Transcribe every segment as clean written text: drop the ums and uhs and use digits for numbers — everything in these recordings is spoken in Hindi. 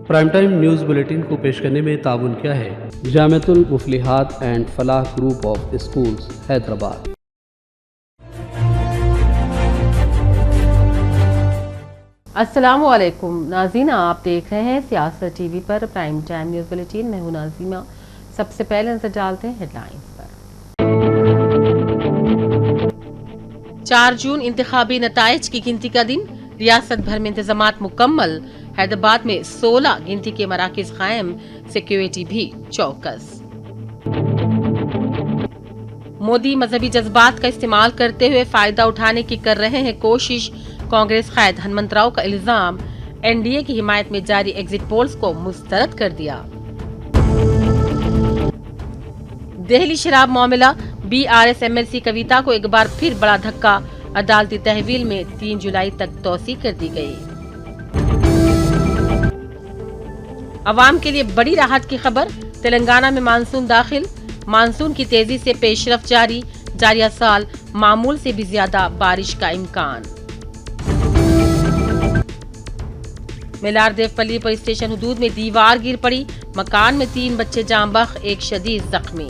प्राइम टाइम न्यूज़ बुलेटिन को पेश करने में ताउन क्या है। Jamiatul Muflihat and Falah group of schools Hyderabad. अस्सलामुअलैकुम नाज़रीन, आप देख रहे हैं सियासत टीवी पर प्राइम टाइम न्यूज़ बुलेटिन। मैं हूं नाज़ीमा। सबसे पहले नजर डालते हैं हेडलाइंस पर। 4 जून इंतखाबी नताइज की गिनती का दिन, रियासत भर में इंतजामात मुकम्मल। हैदराबाद में 16 गिनती के मराकिज कायम, सिक्योरिटी भी चौकस। मोदी मजहबी जज्बात का इस्तेमाल करते हुए फायदा उठाने की कर रहे हैं कोशिश, कांग्रेस कायद हनुमंतराव का इल्जाम। एनडीए की हिमायत में जारी एग्जिट पोल्स को मुस्तरद कर दिया। दिल्ली शराब मामला, बीआरएस एमएलसी कविता को एक बार फिर बड़ा धक्का, अदालती तहवील में 3 जुलाई तक तौसी कर दी गई। अवाम के लिए बड़ी राहत की खबर, तेलंगाना में मानसून दाखिल, मानसून की तेजी से पेशरफ जारी, जारिया साल मामूल से भी ज्यादा बारिश का इम्कान। मेलारदेवपल्ली पुलिस स्टेशन हुदूद में दीवार गिर पड़ी, मकान में 3 बच्चे जांबख्त, एक शदीद जख्मी।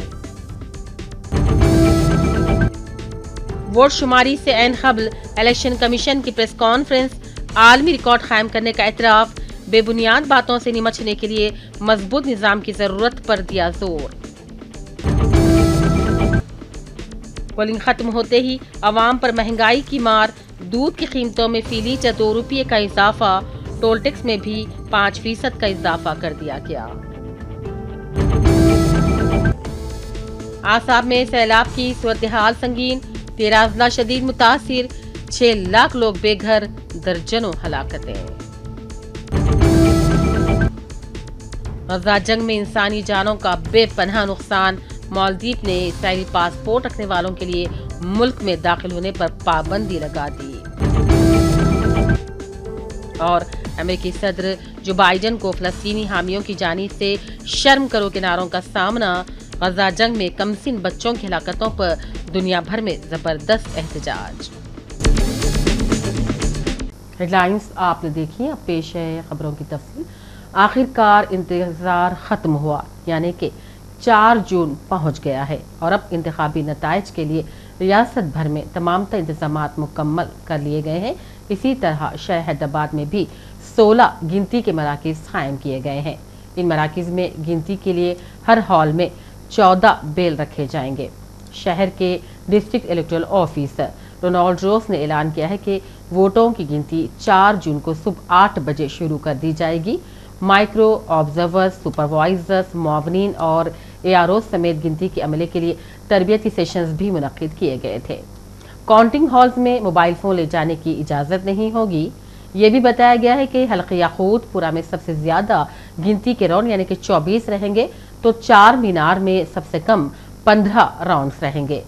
वोट शुमारी से ऐन क़ब्ल इलेक्शन कमीशन की प्रेस कॉन्फ्रेंस, आलमी रिकॉर्ड कायम करने का एतराफ, बेबुनियाद बातों से निमटने के लिए मजबूत निजाम की जरूरत पर दिया जोर। पोलिंग खत्म होते ही अवाम पर महंगाई की मार, दूध की कीमतों में फी लीटर 2 रुपये का इजाफा, टोल टैक्स में भी 5% का इजाफा कर दिया गया। आसाम में सैलाब की सूरत हाल संगीन, 13 अजला शदीद मुतासिर, 6 लाख लोग बेघर, दर्जनों हलाकतें। गजा जंग में इंसानी जानों का बेपनाह नुकसान, मालदीव ने इसराइली पासपोर्ट रखने वालों के लिए मुल्क में दाखिल होने पर पाबंदी लगा दी। और अमेरिकी सदर जो बाइडेन को फलस्तीनी हामियों की जानिब से शर्म करो के नारों का सामना, गजा जंग में कमसिन बच्चों की हलाकतों पर दुनिया भर में जबरदस्त एहतजाज। हेडलाइंस आपने देखी, अब पेश है खबरों की तफसील। आखिरकार इंतजार खत्म हुआ, यानी कि 4 जून पहुंच गया है और अब इंतखाबी नताइज के लिए रियासत भर में तमाम इंतजामात मुकम्मल कर लिए गए हैं। इसी तरह शहर हैदराबाद में भी 16 गिनती के मराकिज कायम किए गए हैं। इन मराकिज में गिनती के लिए हर हॉल में 14 बेल रखे जाएंगे। शहर के डिस्ट्रिक्ट इलेक्टोरल ऑफिसर रोनाल्ड रोस ने ऐलान किया है कि वोटों की गिनती 4 जून को सुबह 8 बजे शुरू कर दी जाएगी। माइक्रो ऑब्जर्वर्स, सुपरवाइजर्स, मुआवनीन और एआरओ समेत गिनती के अमले के लिए तरबियती सेशंस भी मुनक्किद किए गए थे। काउंटिंग हॉल्स में मोबाइल फोन ले जाने की इजाजत नहीं होगी। ये भी बताया गया है कि हल्के याकूतपुरा में सबसे ज्यादा गिनती के राउंड यानी कि 24 रहेंगे, तो 4 मीनार में सबसे कम 15 राउंड्स रहेंगे।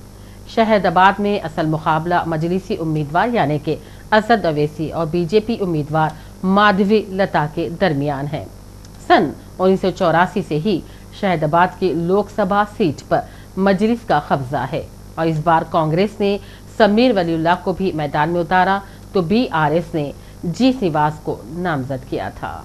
शहदाबाद में असल मुकाबला मजलिसी उम्मीदवार यानी कि असद अवैसी और बीजेपी उम्मीदवार माधवी लता के दरमियान है। सन 1984 से ही शहदाबाद की लोकसभा सीट पर मजलिस का कब्जा है और इस बार कांग्रेस ने समीर वलीउल्लाह को भी मैदान में उतारा, तो बीआरएस ने जी श्रीवास को नामजद किया था।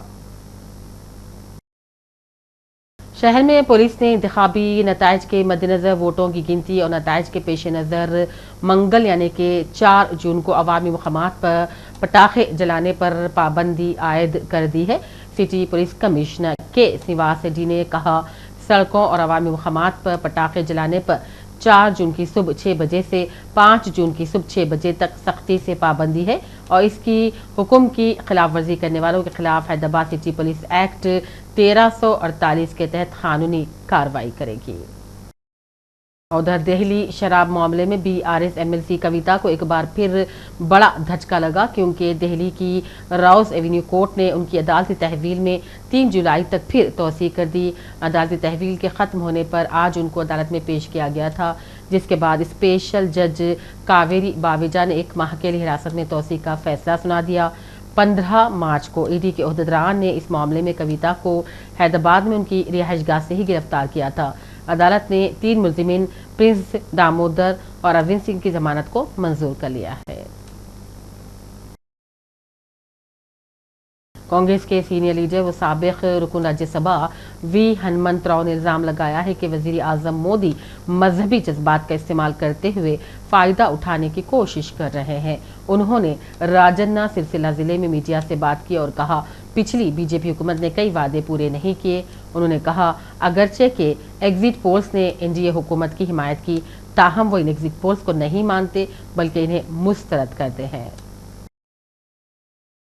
शहर में पुलिस ने इंतखाबी नताइज के मद्देनजर वोटों की गिनती और नताइज के पेश नज़र मंगल यानी कि 4 जून को अवामी मकामात पर पटाखे जलाने पर पाबंदी आयद कर दी है। सिटी पुलिस कमिश्नर के श्रीवास रेड्डी ने कहा, सड़कों और अवामी मकामात पर पटाखे जलाने पर 4 जून की सुबह 6 बजे से 5 जून की सुबह 6 बजे तक सख्ती से पाबंदी है और इसकी हुक्म की खिलाफ वर्जी करने वालों के खिलाफ हैदराबाद सिटी पुलिस एक्ट 1348 के तहत कानूनी कार्रवाई करेगी। उधर दिल्ली शराब मामले में बीआरएस एमएलसी कविता को एक बार फिर बड़ा धचका लगा, क्योंकि दिल्ली की राउस एवेन्यू कोर्ट ने उनकी अदालती तहवील में 3 जुलाई तक फिर तौसी कर दी। अदालती तहवील के ख़त्म होने पर आज उनको अदालत में पेश किया गया था, जिसके बाद स्पेशल जज कावेरी बावेजा ने 1 माह के लिए हिरासत में तौसी का फैसला सुना दिया। 15 मार्च को ईडी के ओहदेदारान ने इस मामले में कविता को हैदराबाद में उनकी रिहाइशगाह से ही गिरफ्तार किया था। अदालत ने 3 मुल्जिमीन प्रिंस दामोदर और अरविंद सिंह की जमानत को मंजूर कर लिया है। कांग्रेस के सीनियर लीडर व साबिक रुकन राज्यसभा वी हनुमंतराव ने इल्जाम लगाया है कि वजीर आजम मोदी मजहबी जज्बात का इस्तेमाल करते हुए फायदा उठाने की कोशिश कर रहे हैं। उन्होंने राजन्ना सिलसिला जिले में मीडिया से बात की और कहा, पिछली बीजेपी हुकूमत ने कई वादे पूरे नहीं किए। उन्होंने कहा, अगरचे के एग्जिट पोल्स ने एनडीए हुकूमत की हिमायत की, ताहम वो इन एग्जिट पोल्स को नहीं मानते बल्कि इन्हें मुस्तरद करते हैं।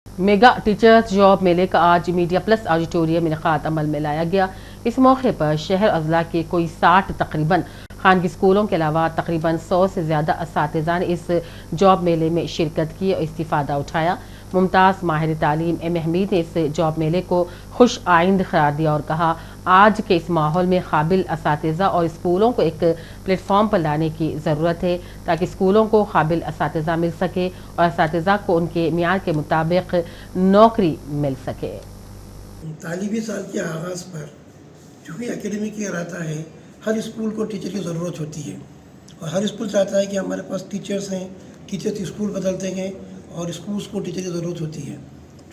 मेगा टीचर्स जॉब मेले का आज मीडिया प्लस ऑडिटोरियम इनेकाद अमल में लाया गया। इस मौके पर शहर अजला के कोई 60 तकरीबन खानगी स्कूलों के अलावा तकरीबन 100 से ज़्यादा असातिज़ा ने इस जॉब मेले में शिरकत की और इस्तिफ़ादा उठाया। मुमताज़ माहिर तालीम एम हमीद ने इस जॉब मेले को खुश आइंद करार दिया और कहा, आज के इस माहौल में काबिल असातिज़ा और स्कूलों को एक प्लेटफॉर्म पर लाने की ज़रूरत है ताकि स्कूलों को काबिल असातिज़ा मिल सके और असातिज़ा को उनके मियार के मुताबिक नौकरी मिल सके। तालीमी साल के आगाज़ पर चूँकि एकेडमिक ईयर आता है, हर स्कूल को टीचर की ज़रूरत होती है और हर स्कूल चाहता है कि हमारे पास टीचर्स हैं, टीचर्स स्कूल बदलते हैं और स्कूल्स को टीचर की ज़रूरत होती है।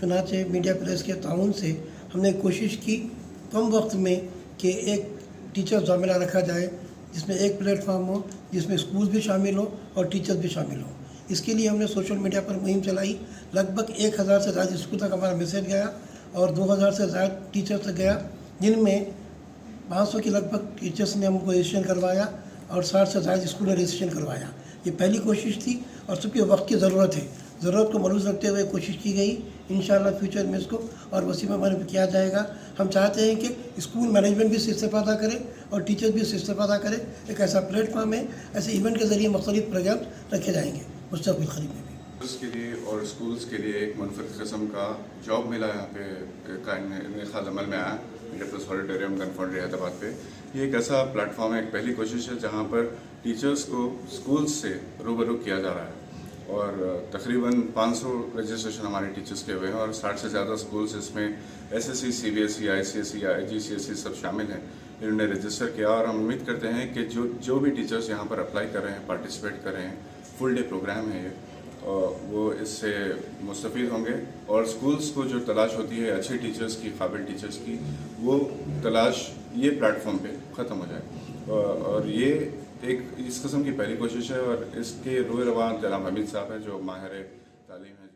चुनांचे मीडिया प्रेस के ताउन से हमने कोशिश की कम वक्त में कि एक टीचर ज़ामिला रखा जाए जिसमें एक प्लेटफॉर्म हो, जिसमें स्कूल भी शामिल हो और टीचर्स भी शामिल हो। इसके लिए हमने सोशल मीडिया पर मुहिम चलाई। लगभग 1000 से ज़्यादा स्कूल तक हमारा मैसेज गया और 2000 से ज़्यादा टीचर्स तक गया, जिनमें 500 के लगभग टीचर्स ने हमको रजिस्ट्रेशन करवाया और 60 से ज़्यादा स्कूल ने रजिस्ट्रेशन करवाया। ये पहली कोशिश थी और सबकी वक्त की ज़रूरत है। ज़रूरत को मलूज़ रखते हुए कोशिश की गई। इंशाअल्लाह फ्यूचर में इसको और वसी पैमाने पर किया जाएगा। हम चाहते हैं कि स्कूल मैनेजमेंट भी इससे इस्तेफादा करे और टीचर्स भी इससे इस्तेफादा करें। एक ऐसा प्लेटफॉर्म है, ऐसे इवेंट के ज़रिए मुख्तलिफ प्रोग्राम रखे जाएंगे मुस्तक़बिल क़रीब में भी। के लिए और स्कूल्स के लिए एक मुनफरद किस्म का जॉब मेला यहाँ पे इनेकाद अमल में आया मीडिया प्लस ऑडिटोरियम गनफॉन्ड हैदराबाद पे। ये एक ऐसा प्लेटफॉर्म है, एक पहली कोशिश है जहाँ पर टीचर्स को स्कूल्स से रूबरू किया जा रहा है और तकरीबन 500 रजिस्ट्रेशन हमारे टीचर्स के हुए हैं और 60 से ज़्यादा स्कूल्स इसमें एसएससी, सीबीएसई, आईसीएसई, आईजीसीएसई सब शामिल हैं। इन्होंने रजिस्टर किया और हम उम्मीद करते हैं कि जो भी टीचर्स यहाँ पर अप्लाई कर रहे हैं, पार्टिसिपेट कर रहे हैं, फुल डे प्रोग्राम है ये, वो इससे मुस्तफ़ीद होंगे और स्कूल्स को जो तलाश होती है अच्छे टीचर्स की, काबिल टीचर्स की, वो तलाश ये प्लेटफॉर्म पे ख़त्म हो जाए। और ये एक इस किस्म की पहली कोशिश है और इसके रूह रवान जनाब हमीद साहब हैं जो माहिर तालीम है।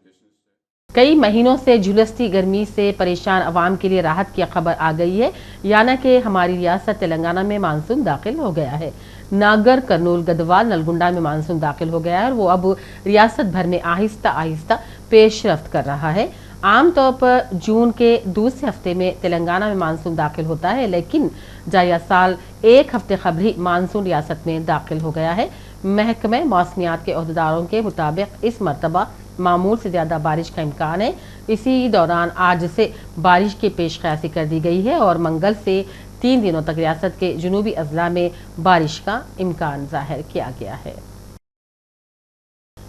कई महीनों से झुलसती गर्मी से परेशान अवाम के लिए राहत की खबर आ गई है, यानी कि हमारी रियासत तेलंगाना में मानसून दाखिल हो गया है। नागर, कर्नूल, गदवाल, नलगुंडा में मानसून दाखिल हो गया है और वो अब रियासत भर में आहिस्ता आहिस्ता पेशरफ्त कर रहा है। आमतौर पर जून के दूसरे हफ्ते में तेलंगाना में मानसून दाखिल होता है, लेकिन जाया साल एक हफ्ते कबल ही मानसून रियासत में दाखिल हो गया है। महकमे मौसमियात के अहदेदारों के मुताबिक इस मरतबा मामूल से ज़्यादा बारिश का इम्कान है। इसी दौरान आज से बारिश की पेशकयासी कर दी गई है और मंगल से 3 दिनों तक रियासत के जुनूबी अजला में बारिश का इम्कान जाहिर किया गया है।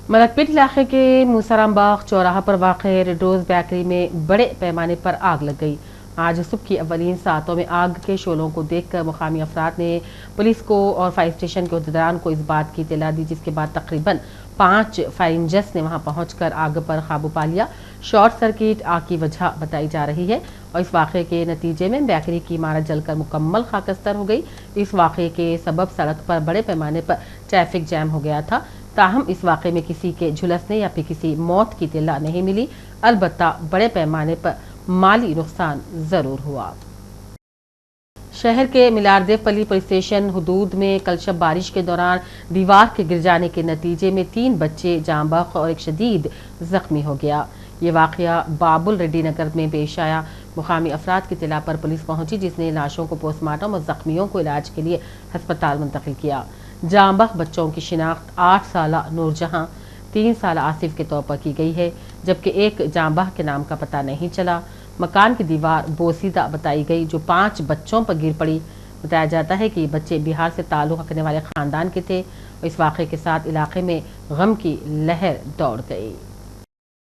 मलकपेट इलाके के मूसाराम बाग चौराहा पर वाक़े रेड रोज़ बेकरी में बड़े पैमाने पर आग लग गई। आज सुबह की अवलीन सातों में आग के शोलों को देखकर मुकामी अफराद ने पुलिस को और फायर स्टेशन के अहदेदारों को इस बात की इत्तला दी, जिसके बाद तकरीबन 5 फायर इंजन्स ने वहां पहुंचकर आग पर काबू पा लिया। शॉर्ट सर्किट आग की वजह बताई जा रही है और इस वाक़े के नतीजे में बेकरी की इमारत जलकर मुकम्मल खाकस्तर हो गई। इस वाक़े के सबब सड़क पर बड़े पैमाने पर ट्रैफिक जैम हो गया था। ताहम इस वाक़े में किसी के झुलसने या फिर किसी मौत की इत्तला नहीं मिली। अलबत्ता बड़े पैमाने पर माली नुकसान जरूर हुआ। शहर के मिलारदेवपल्ली पुलिस स्टेशन हुदूद में कल शब बारिश के दौरान दीवार के गिर जाने के नतीजे में 3 बच्चे जाँ बख्श और एक शदीद जख्मी हो गया। ये वाक़या बाबुल रेड्डी नगर में पेश आया। मुकामी अफराद की इत्तला पर पुलिस पहुंची, जिसने लाशों को पोस्टमार्टम और जख्मियों को इलाज के लिए अस्पताल मुंतकिल किया। जाँ बख्श बच्चों की शिनाख्त 8 साल नूरजहां, 3 साल आसिफ के तौर पर की गई है, जबकि एक जाँ बख्श के नाम का पता नहीं चला। मकान की दीवार बोसीदा बताई गई जो 5 बच्चों पर गिर पड़ी। बताया जाता है कि ये बच्चे बिहार से ताल्लुक़ रखने वाले ख़ानदान के थे और इस वाक़े के साथ इलाके में गम की लहर दौड़ गई।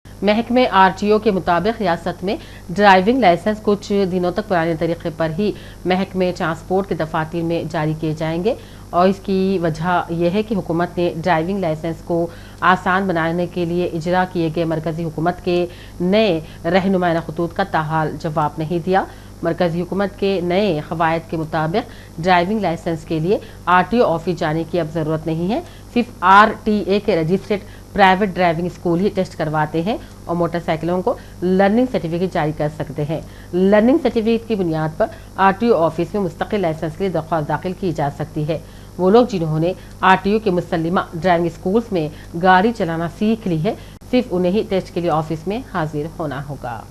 महकमे आरटीओ के मुताबिक रियासत में ड्राइविंग लाइसेंस कुछ दिनों तक पुराने तरीके पर ही महकमे ट्रांसपोर्ट के दफातर में जारी किए जाएंगे और इसकी वजह यह है कि हुकूमत ने ड्राइविंग लाइसेंस को आसान बनाने के लिए इजरा किए गए मरकजी हुकूमत के नए रहनुमाना खतूत का ताहाल जवाब नहीं दिया। मरकजी हुकूमत के नए क़वायद के मुताबिक ड्राइविंग लाइसेंस के लिए RTO ऑफिस जाने की अब ज़रूरत नहीं है। सिर्फ RTA के रजिस्ट्रेड प्राइवेट ड्राइविंग स्कूल ही टेस्ट करवाते हैं और मोटरसाइकिलों को लर्निंग सर्टिफिकेट जारी कर सकते हैं। लर्निंग सर्टिफिकेट की बुनियाद पर RTO ऑफिस में मुस्तकिल लाइसेंस के लिए दरख्वास्त दाखिल की जा सकती है। वो लोग जिन्होंने RTO के मुसल्लिमा ड्राइविंग स्कूल्स में गाड़ी चलाना सीख ली है, सिर्फ उन्हें ही टेस्ट के लिए ऑफिस में हाजिर होना होगा।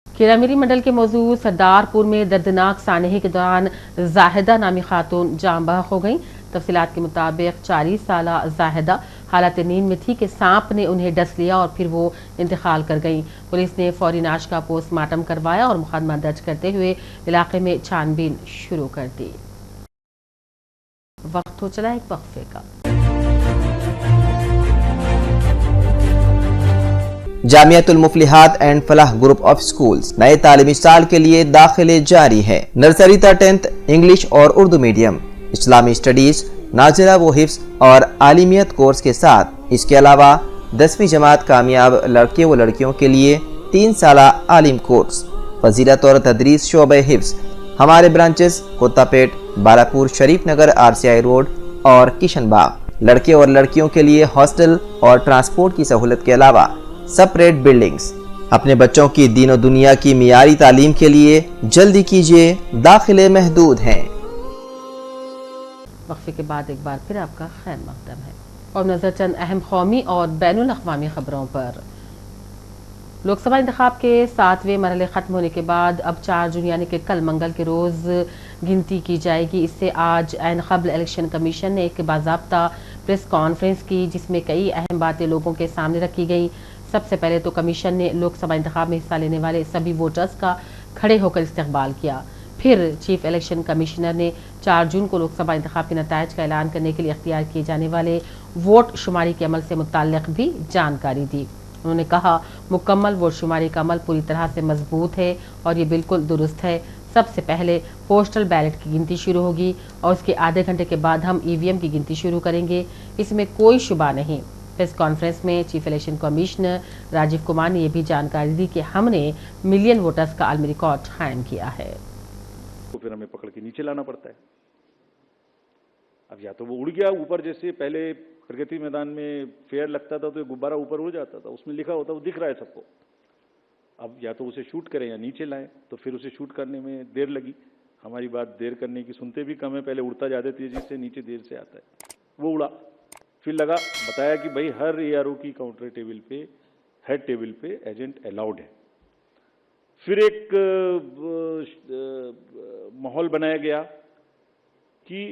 किरामिरी मंडल के मौजूद सरदारपुर में दर्दनाक सानहे के दौरान जाहिदा नामी खातून जान बहक हो गई। तफसीलात के मुताबिक 40 साला जाहिदा हालत नींद में थी कि सांप ने उन्हें डस लिया और फिर वो इंतकाल कर गई। पुलिस ने फौरी नाश का पोस्टमार्टम करवाया और मुकदमा दर्ज करते हुए इलाके में छानबीन शुरू कर दी। वक्त हो चला एक वक्फे का। Jamiatul Muflihat and Falah group of schools नए तालीमी साल के लिए दाखिले जारी है। नर्सरी तक 10th इंग्लिश और उर्दू मीडियम, इस्लामी स्टडीज, नाज़िला व हिफ्ज़ और आलिमियत कोर्स के साथ इसके अलावा 10वीं जमात कामयाब लड़के व लड़कियों के लिए 3 साला आलिम कोर्स, फजीलत और तदरीस शोबे हिफ्ज़। हमारे ब्रांचेस कोत्तापेट, बालापुर, शरीफ नगर, RCI रोड और किशनबाग। लड़के और लड़कियों के लिए हॉस्टल और ट्रांसपोर्ट की सहूलत के अलावा सेपरेट बिल्डिंग्स। अपने बच्चों की दीन और दुनिया की मियारी तालीम के लिए जल्दी कीजिए, दाखिले महदूद हैं। वक्फे के बाद एक बार फिर आपका खैर मकदम है और नजर चंद अहम कौमी और बैनुल अक़वामी खबरों पर। लोकसभा इंतखाब के 7वें मरहले खत्म होने के बाद अब 4 जून यानी कि कल मंगल के रोज गिनती की जाएगी। इससे आज ऐन क़ब्ल इलेक्शन कमीशन ने एक बाज़ाब्ता प्रेस कॉन्फ्रेंस की, जिसमें कई अहम बातें लोगों के सामने रखी गई। सबसे पहले तो कमीशन ने लोकसभा इंतखाब में हिस्सा लेने वाले सभी वोटर्स का खड़े होकर इस्तकबाल किया। फिर चीफ इलेक्शन कमिश्नर ने 4 जून को लोकसभा इंतखाब के नताइज का ऐलान करने के लिए इख्तियार किए जाने वाले वोट शुमारी के अमल से मुताल्लिक़ भी जानकारी दी। उन्होंने कहा, मुकम्मल वोट शुमारी का अमल पूरी तरह से मजबूत है और ये बिल्कुल दुरुस्त है। सबसे पहले पोस्टल बैलेट की गिनती शुरू होगी और उसके आधे घंटे के बाद हम EVM की गिनती शुरू करेंगे, इसमें कोई शुबा नहीं। प्रेस कॉन्फ्रेंस में chief election commissioner Rajiv Kumar ने यह भी जानकारी दी कि हमने मिलियन वोटर्स का आलमी रिकॉर्ड कायम किया है। तो फिर हमें पकड़ के नीचे लाना पड़ता है। अब या तो वो उड़ गया ऊपर, जैसे पहले प्रगति मैदान में फेयर लगता था तो गुब्बारा ऊपर उड़ जाता था, उसमें लिखा होता वो दिख रहा है सबको। अब या तो उसे शूट करें या नीचे लाएं, तो फिर उसे शूट करने में देर लगी। हमारी बात देर करने की सुनते भी कम है, पहले उड़ता ज़्यादा तेजी से, नीचे देर से आता है। वो उड़ा, फिर लगा, बताया कि भाई हर ARO की काउंटर टेबल पे, हेड टेबल पे एजेंट अलाउड है। फिर एक माहौल बनाया गया कि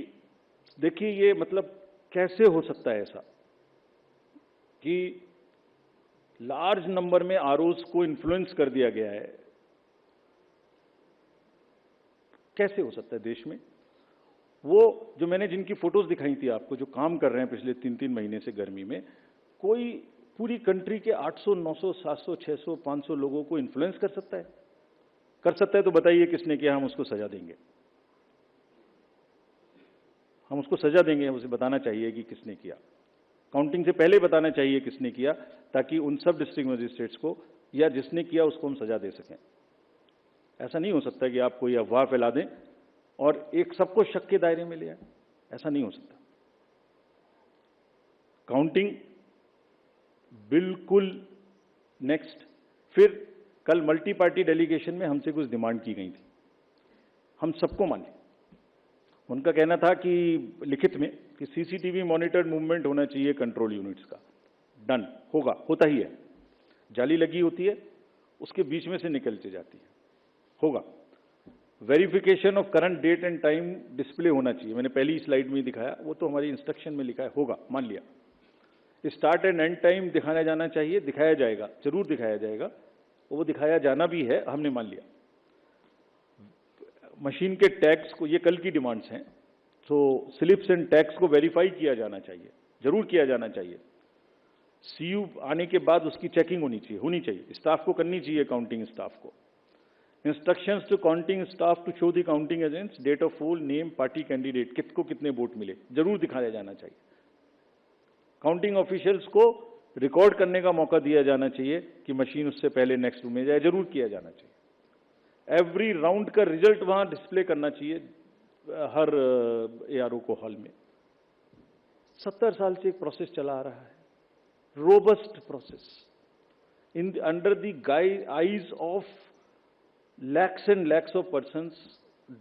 देखिए ये मतलब कैसे हो सकता है ऐसा कि लार्ज नंबर में ROs को इन्फ्लुएंस कर दिया गया है, कैसे हो सकता है देश में। वो जो मैंने जिनकी फोटोज दिखाई थी आपको, जो काम कर रहे हैं पिछले 3-3 महीने से गर्मी में, कोई पूरी कंट्री के 800, 900, 700, 600, 500 लोगों को इन्फ्लुएंस कर सकता है? कर सकता है तो बताइए किसने किया, हम उसको सजा देंगे। हम उसको सजा देंगे, उसे बताना चाहिए कि किसने किया। काउंटिंग से पहले बताना चाहिए किसने किया, ताकि उन सब डिस्ट्रिक्ट मजिस्ट्रेट्स को या जिसने किया उसको हम सजा दे सकें। ऐसा नहीं हो सकता कि आप कोई अफवाह फैला दें और एक सबको शक के दायरे में ले आए, ऐसा नहीं हो सकता। काउंटिंग बिल्कुल नेक्स्ट। फिर कल मल्टी पार्टी डेलीगेशन में हमसे कुछ डिमांड की गई थी, हम सबको माने। उनका कहना था कि लिखित में कि CCTV मॉनिटर्ड मूवमेंट होना चाहिए कंट्रोल यूनिट्स का। डन, होगा, होता ही है। जाली लगी होती है, उसके बीच में से निकलती जाती है, होगा। Verification of current date and time display होना चाहिए, मैंने पहली स्लाइड में दिखाया, वो तो हमारी इंस्ट्रक्शन में लिखा है, होगा, मान लिया। स्टार्ट एंड एंड टाइम दिखाया जाना चाहिए, दिखाया जाएगा, जरूर दिखाया जाएगा, वो दिखाया जाना भी है, हमने मान लिया। मशीन के टैग्स को, ये कल की डिमांड्स हैं, तो स्लिप्स एंड टैग्स को वेरीफाई किया जाना चाहिए, जरूर किया जाना चाहिए। CU आने के बाद उसकी चेकिंग होनी चाहिए, स्टाफ को करनी चाहिए, काउंटिंग स्टाफ को। Instructions to counting staff to show the counting agents date of poll, name, party candidate, किसको कितने वोट मिले, जरूर दिखाया जाना चाहिए। काउंटिंग ऑफिशियल्स को रिकॉर्ड करने का मौका दिया जाना चाहिए कि मशीन उससे पहले नेक्स्ट रूम में जाए, जरूर किया जाना चाहिए। एवरी राउंड का रिजल्ट वहां डिस्प्ले करना चाहिए हर एआरओ को हॉल में। 70 साल से एक प्रोसेस चला आ रहा है, robust process in under the eyes of lakhs and lakhs of persons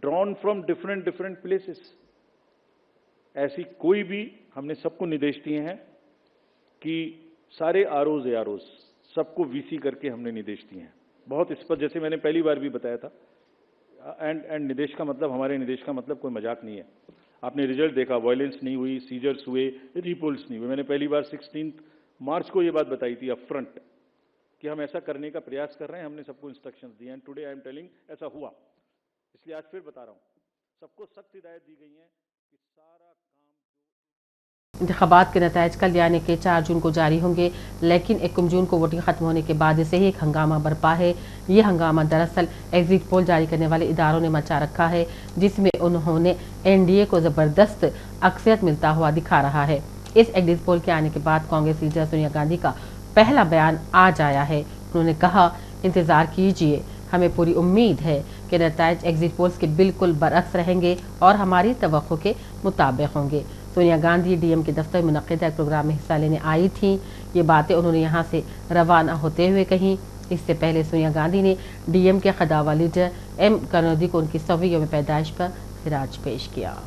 drawn from different places। ऐसी कोई भी, हमने सबको निर्देश दिए हैं कि सारे आरओज एआरओज सबको वीसी करके हमने निर्देश दिए हैं, बहुत स्पष्ट, जैसे मैंने पहली बार भी बताया था। एंड निर्देश का मतलब, हमारे निर्देश का मतलब कोई मजाक नहीं है। आपने रिजल्ट देखा, वायलेंस नहीं हुई, सीजर्स हुए, रिपोल्स नहीं हुए। मैंने पहली बार 16 मार्च को ये बात बताई थी अप फ्रंट कि हम ऐसा करने का प्रयास कर रहे हैं, हमने सबको इंस्ट्रक्शंस दिए हैं। टुडे आई एम टेलिंग ऐसा हुआ, इसलिए आज फिर बता रहा हूं, सबको सख्त हिदायत दी गई है कि सारा काम। इंतखाबात के नताइज कल यानी कि 4 जून को जारी होंगे, लेकिन 1 जून को वोटिंग खत्म होने के बाद से ही एक हंगामा बरपा है। ये हंगामा दरअसल एग्जिट पोल जारी करने वाले इदारों ने मचा रखा है, जिसमें उन्होंने एनडीए को जबरदस्त अक्सरियत मिलता हुआ दिखा रहा है। इस एग्जिट पोल के आने के बाद कांग्रेस लीडर सोनिया गांधी का पहला बयान आज आया है। उन्होंने कहा, इंतजार कीजिए, हमें पूरी उम्मीद है कि नताइज एग्जिट पोल्स के बिल्कुल बरअक्स रहेंगे और हमारी तवक्को के मुताबिक होंगे। सोनिया गांधी डीएम के दफ्तर में मुनक्किदा एक प्रोग्राम में हिस्सा लेने आई थीं। ये बातें उन्होंने यहाँ से रवाना होते हुए कहीं। इससे पहले सोनिया गांधी ने डीएम के खदावा लीडर एम करुणानिधि को उनकी 100वीं यौम पैदाइश पर खिराज पेश किया।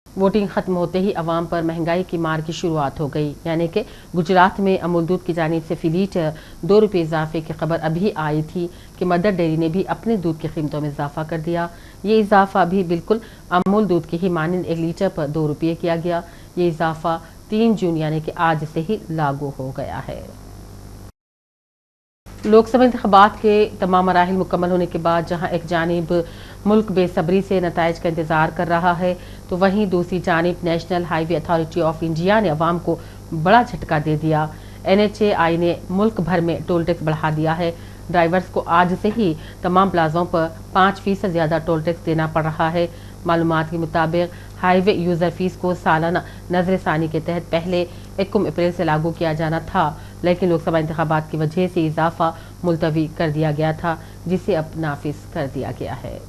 वोटिंग खत्म होते ही अवाम पर महंगाई की मार की शुरुआत हो गई, यानी कि गुजरात में अमूल दूध की जानिब से फी लीटर 2 रुपये इजाफे की खबर अभी आई थी कि मदर डेयरी ने भी अपने दूध की कीमतों में इजाफा कर दिया। ये इजाफा भी बिल्कुल अमूल दूध की ही मानंद 1 लीटर पर 2 रुपये किया गया। ये इजाफा 3 जून यानी कि आज से ही लागू हो गया है। लोकसभा इंतखाबात के तमाम मराहिल मुकम्मल होने के बाद जहां एक जानिब मुल्क बेसब्री से नताइज का इंतजार कर रहा है, तो वहीं दूसरी जानिब national highway authority of India ने अवाम को बड़ा झटका दे दिया। NHAI ने मुल्क भर में टोल टैक्स बढ़ा दिया है। ड्राइवर्स को आज से ही तमाम प्लाजों पर 5% ज़्यादा टोल टैक्स देना पड़ रहा है। मालूमात के मुताबिक हाईवे यूज़र फीस को सालाना नजरसानी के तहत पहले 1 अप्रैल से लागू किया जाना था, लेकिन लोकसभा इंतखाबात की वजह से इजाफा मुलतवी कर दिया गया था, जिसे अब नाफिज कर दिया गया है।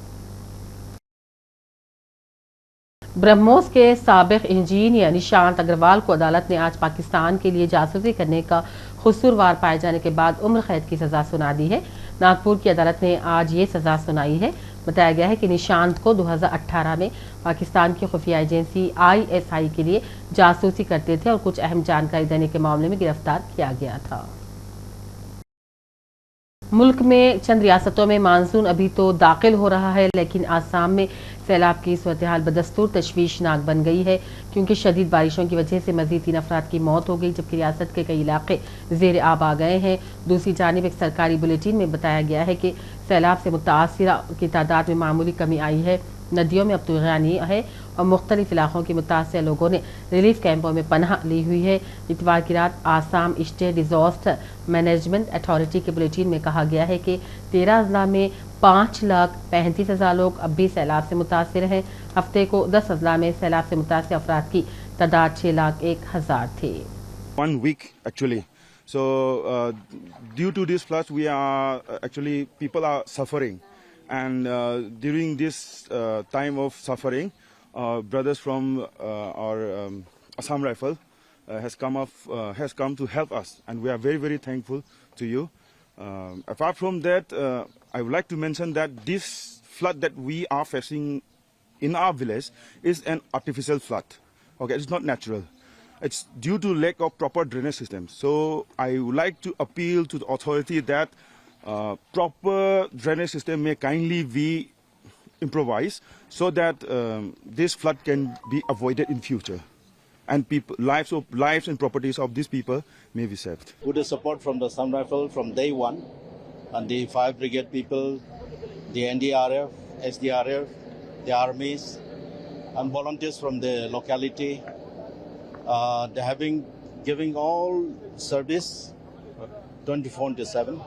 ब्रह्मोस के साबिक इंजीनियर निशांत अग्रवाल को अदालत ने आज पाकिस्तान के लिए जासूसी करने का कसूरवार पाए जाने के बाद उम्र कैद की सजा सुना दी है। नागपुर की अदालत ने आज ये सजा सुनाई है। बताया गया है कि निशांत को 2018 में पाकिस्तान की खुफिया एजेंसी ISI के लिए जासूसी करते थे और कुछ अहम जानकारी देने के मामले में गिरफ्तार किया गया था। मुल्क में चंद रियासतों में मानसून अभी तो दाखिल हो रहा है, लेकिन आसाम में सैलाब की सूरत हाल बदस्तूर तशवीशनाक बन गई है, क्योंकि शदीद बारिशों की वजह से मजीद 3 अफराद की मौत हो गई, जबकि रियासत के कई इलाके ज़ेर आब आ गए हैं। दूसरी जानिब एक सरकारी बुलेटिन में बताया गया है कि सैलाब से मुतासिरा की तादाद में मामूली कमी आई है। नदियों में अब तूफ़ानी है और मुख्तलिफ इलाकों के मुतासिर लोगों ने रिलीफ कैंपों में पनाह ली हुई है। इतवार की रात Assam state disaster management authority के बुलेटिन में कहा गया है कि 13 अजला में 5,35,000 लोग अब भी सैलाब से मुतासिर हैं। हफ्ते को 10 अजला में सैलाब से मुतासिर अफराद की तादाद 6,01,000 थी। 1 week actually. So due to this floods, we are actually people are suffering, and during this time of suffering, brothers from our Assam Rifle has come to help us, and we are very thankful to you. Apart from that, I would like to mention that this flood that we are facing in our village is an artificial flood. Okay, it's not natural. It's due to lack of proper drainage system. So I would like to appeal to the authority that proper drainage system may kindly be improvised so that this flood can be avoided in future, and lives and properties of these people may be saved. With the support from the Assam Rifle from day one, and the fire brigade people, the NDRF, SDRF, the armies, and volunteers from the locality. They giving all service 24/7,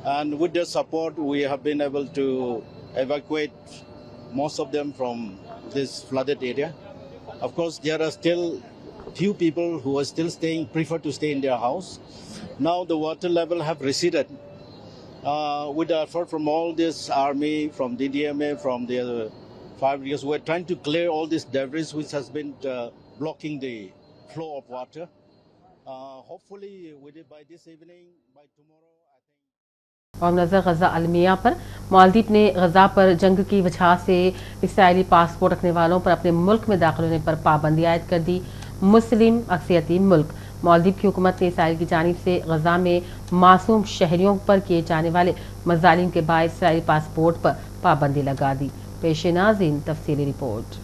And with their support, we have been able to evacuate most of them from this flooded area. Of course, there are still few people who are still prefer to stay in their house. Now the water level have receded. With the effort from all this army, from DDMA, from the other fire brigades, we're trying to clear all this debris which has been blocking the flow of water. Hopefully, by this evening, by tomorrow, I think. और नज़र गजा अलमिया पर मालदीव ने गजा पर जंग की वजह से इसराइली पासपोर्ट रखने वालों पर अपने मुल्क में दाखिल होने पर पाबंदी आयद कर दी। मुस्लिम अक्सियती मुल्क मालदीव की हुकूमत ने इसराइल की जानिब से गजा में मासूम शहरियों पर किए जाने वाले मजालिम के बायस इसराइली पासपोर्ट पर पाबंदी लगा दी। पेश नाज़रीन तफसीली रिपोर्ट।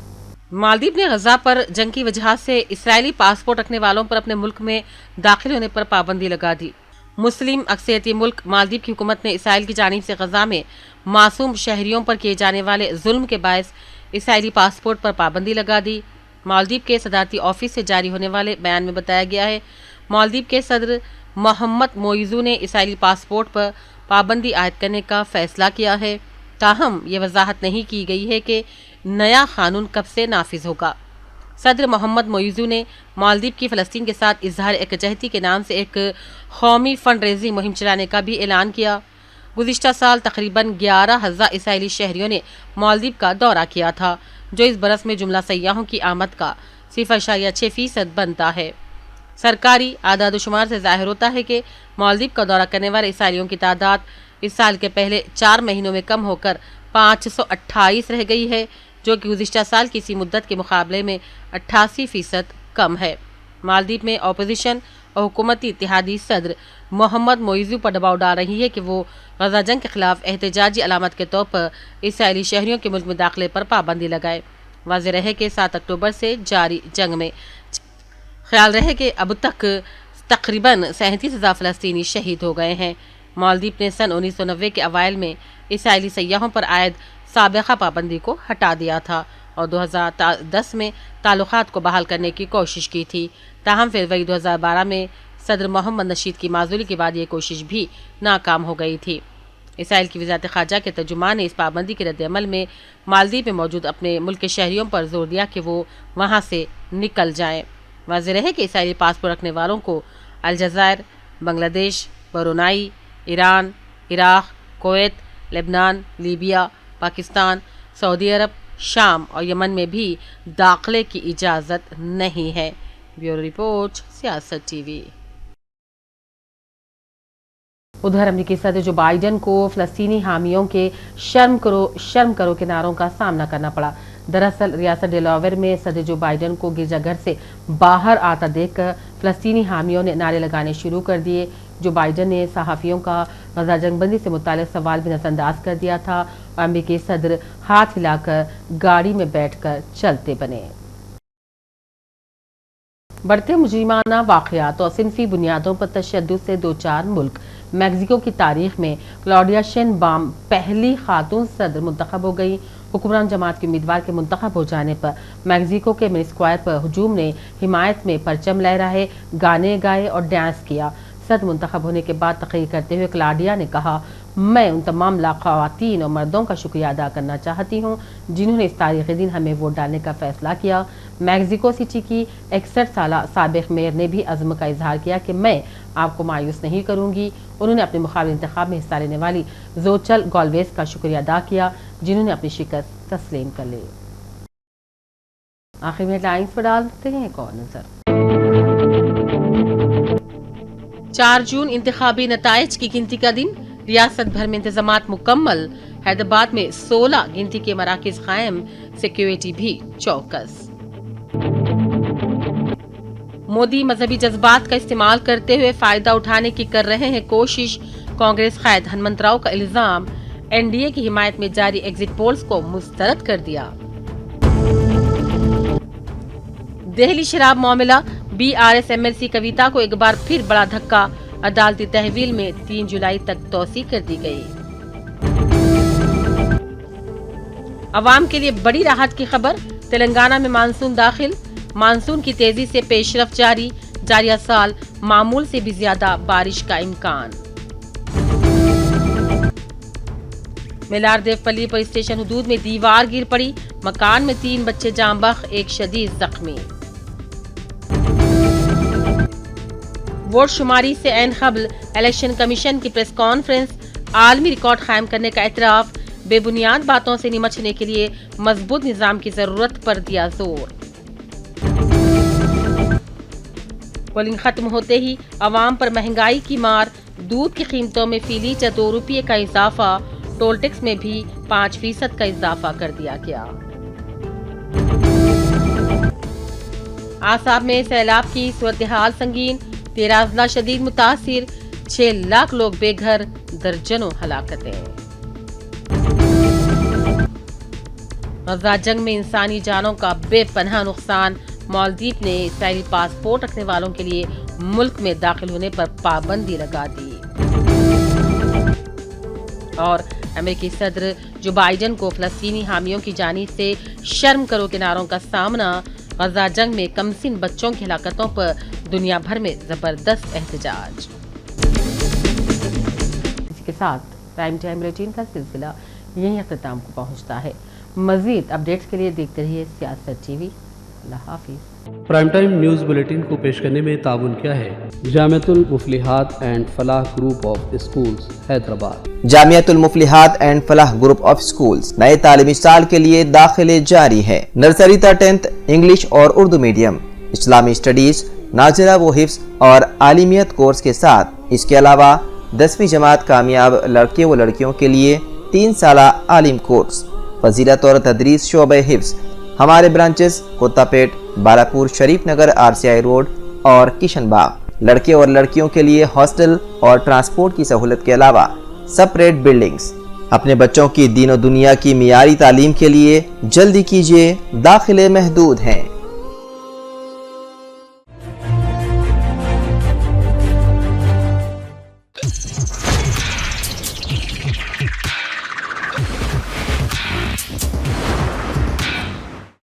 मालदीव ने गजा पर जंग की वजह से इसराइली पासपोर्ट रखने वालों पर अपने मुल्क में दाखिल होने पर पाबंदी लगा दी। मुस्लिम अक्सियती मुल्क मालदीव की हुकूमत ने इसराइल की जानिब से गजा में मासूम शहरियों पर किए जाने वाले जुल्म के बायस इसराइली पासपोर्ट पर पाबंदी लगा दी। मालदीव के सदारती ऑफिस से जारी होने वाले बयान में बताया गया है, मालदीव के सदर मोहम्मद मोइजू ने इसराइली पासपोर्ट पर पाबंदी आयद करने का फैसला किया है। ताहम ये वजाहत नहीं की गई है कि नया कानून कब से नाफिज होगा। सदर मोहम्मद मोइजू ने मालदीव की फ़लस्तीन के साथ इजहार एकजहती के नाम से एक कौमी फंड रेजिंग मुहिम चलाने का भी ऐलान किया। गुज़िश्ता साल तकरीबन 11,000 इसराइली शहरियों ने मालदीव का दौरा किया था, जो इस बरस में जुमला सयाहों की आमद का 0.6% बनता है। सरकारी आदादोशुमार से जाहिर होता है कि मालदीव का दौरा करने वाले इसराइलियों की तादाद इस साल के पहले 4 महीनों में कम होकर 528 रह गई है, जो कि गुज़िश्ता साल की इसी मुद्दत के मुकाबले में 88% कम है। मालदीव में अपोजिशन और हुकूमती इत्तेहादी सदर मोहम्मद मोइजू पर दबाव डाल रही है कि वो गजा जंग के खिलाफ एहतजाजी अलामत के तौर पर इसराइली शहरियों के मुल्क में दाखिले पर पाबंदी लगाए। वाज़ेह रहे कि 7 अक्टूबर से जारी जंग में ख्याल रहे कि अब तक तकरीबन 37,000 फ़लस्तीनी शहीद हो गए हैं। मालदीव ने सन 1990 के अवाइल में इसराइली सयाहों पर आयद साबिक़ा पाबंदी को हटा दिया था और 2010 में ताल्लुकात को बहाल करने की कोशिश की थी। ताहम फरवरी 2012 में सदर मोहम्मद नशीद की माजूली के बाद ये कोशिश भी नाकाम हो गई थी। इसराइल की वज़ारत ख़ारजा के तर्जुमान ने इस पाबंदी के रद्द-ए-अमल में मालदीव में मौजूद अपने मुल्क के शहरियों पर जोर दिया कि वो वहाँ से निकल जाएं। वाज़ेह रहे कि इसराइली पासपोर्ट रखने वालों को अलजायर, Bangladesh, Brunei, Iran, Iraq, Kuwait, Lebanon, Libya, Pakistan, Saudi Arab, शाम और यमन में भी दाखिले की इजाज़त नहीं है। ब्यूरो रिपोर्ट, सियासत टीवी। उधर अमेरिकी सदर जो बाइडन को फ़लस्तीनी हामियों के शर्म करो के नारों का सामना करना पड़ा। दरअसल रियासत डेलावेयर में सदर जो बाइडन को गिरजाघर से बाहर आता देखकर फ़लस्तीनी हामियों ने नारे लगाने शुरू कर दिए। जो बाइडन ने सहाफ़ियों का गजा जंगबंदी से मुताल्लिक़ सवाल भी नज़रअंदाज कर दिया था और अमेरिकी सदर हाथ हिलाकर गाड़ी में बैठकर चलते बने। बढ़ते मुजरिमाना वाक़यात और सिनफी बुनियादों पर तशद्दुद से 2-4 मुल्क। मैक्सिको की तारीख में क्लॉडिया शेनबाम पहली खातून सदर मुंतखब हो गई। हुक्मरान जमात के उम्मीदवार के मुंतखब हो जाने पर मैक्सिको के मेन स्क्वायर पर हुजूम ने हिमायत में परचम लहराए, गाने गाए और डांस किया। सदर मुंतखब होने के बाद तकरीर करते हुए क्लॉडिया ने कहा, मैं उन तमाम ख़वातीन और मर्दों का शुक्रिया अदा करना चाहती हूँ जिन्होंने इस तारीख़ी दिन हमें वोट डालने का फैसला किया। मैक्सिको सिटी की 61 साला साबिक़ मेयर ने भी अज़्म का इजहार किया कि मैं आपको मायूस नहीं करूँगी। उन्होंने अपने मुकाबले इंतखाब में हिस्सा लेने वाली जोचल गॉल्वेज का शुक्रिया अदा किया जिन्होंने अपनी शिकस्त तस्लीम कर ली। आखिर में लाइन्स पर डालते हैं एक और नजर। 4 जून इंतखाबी नताइज की गिनती का दिन, रियासत भर में इंतजामात मुकम्मल। हैदराबाद में 16 गिनती के मराकिज कायम, सिक्योरिटी भी चौकस। मोदी मजहबी जज्बात का इस्तेमाल करते हुए फायदा उठाने की कर रहे हैं कोशिश। कांग्रेस कायद हनुमंतराव का इल्जाम, एनडीए की हिमायत में जारी एग्जिट पोल्स को मुस्तरद कर दिया। दिल्ली शराब मामला, बीआरएस एमएलसी कविता को एक बार फिर बड़ा धक्का। अदालती तहवील में 3 जुलाई तक तौसी कर दी गई। अवाम के लिए बड़ी राहत की खबर, तेलंगाना में मानसून दाखिल। मानसून की तेजी से पेशरफ जारी, जारिया साल मामूल से भी ज्यादा बारिश का इम्कान। मेलारदेवपल्ली पुलिस स्टेशन हुदूद में दीवार गिर पड़ी, मकान में 3 बच्चे जाम बख्श, एक शदीद जख्मी। वोट शुमारी से ऐन क़ब्ल इलेक्शन कमीशन की प्रेस कॉन्फ्रेंस, आलमी रिकॉर्ड कायम करने का एतराफ, बेबुनियाद बातों से निमटने के लिए मजबूत निजाम की जरूरत पर दिया जोर। पोलिंग खत्म होते ही अवाम पर महंगाई की मार, दूध की कीमतों में फी लीटर 2 रुपये का इजाफा, टोल टैक्स में भी 5% का इजाफा कर दिया गया। आसाम में सैलाब की सूरत हाल संगीन, 13 अजला शदीद मुतासिर, 6 लाख लोग बेघर, दर्जनों हलाकतें। गजा जंग में इंसानी जानों का बेपनाह नुकसान, मालदीव ने इसराइली पासपोर्ट रखने वालों के लिए मुल्क में दाखिल होने पर पाबंदी लगा दी। और अमेरिकी सदर जो बाइडेन को फलस्तीनी हामियों की जानिब से शर्म करो के नारों का सामना, गजा जंग में कमसिन बच्चों की हलाकतों पर दुनिया भर में जबरदस्त एहतजाज। इसी के साथ प्राइम टाइम बुलेटिन का सिलसिला यहीं अख्ताम को पहुंचता है। मजीद अपडेट्स के लिए देखते रहिए सियासत टीवी। अल्लाह हाफिज। प्राइम टाइम न्यूज़ बुलेटिन को पेश करने में ताउन किया है Jamiatul Muflihat and Falah group of schools Hyderabad. Jamiatul Muflihat and Falah group of schools नए तालीमी साल के लिए दाखिले जारी है। नर्सरी तक 10th इंग्लिश और उर्दू मीडियम, इस्लामी स्टडीज, नाजिरा व हिफ्ज और आलिमियत कोर्स के साथ इसके अलावा 10वीं जमात कामयाब लड़के व लड़कियों के लिए 3 साला आलिम कोर्स, फजीलत और तदरीस शोबे हिफ्ज। हमारे ब्रांचेस कोत्तापेट, बालापुर, शरीफ नगर, RCI रोड और किशनबाग। लड़के और लड़कियों के लिए हॉस्टल और ट्रांसपोर्ट की सहूलत के अलावा सेपरेट बिल्डिंग्स। अपने बच्चों की दीन और दुनिया की मियारी तालीम के लिए जल्दी कीजिए, दाखिले महदूद हैं।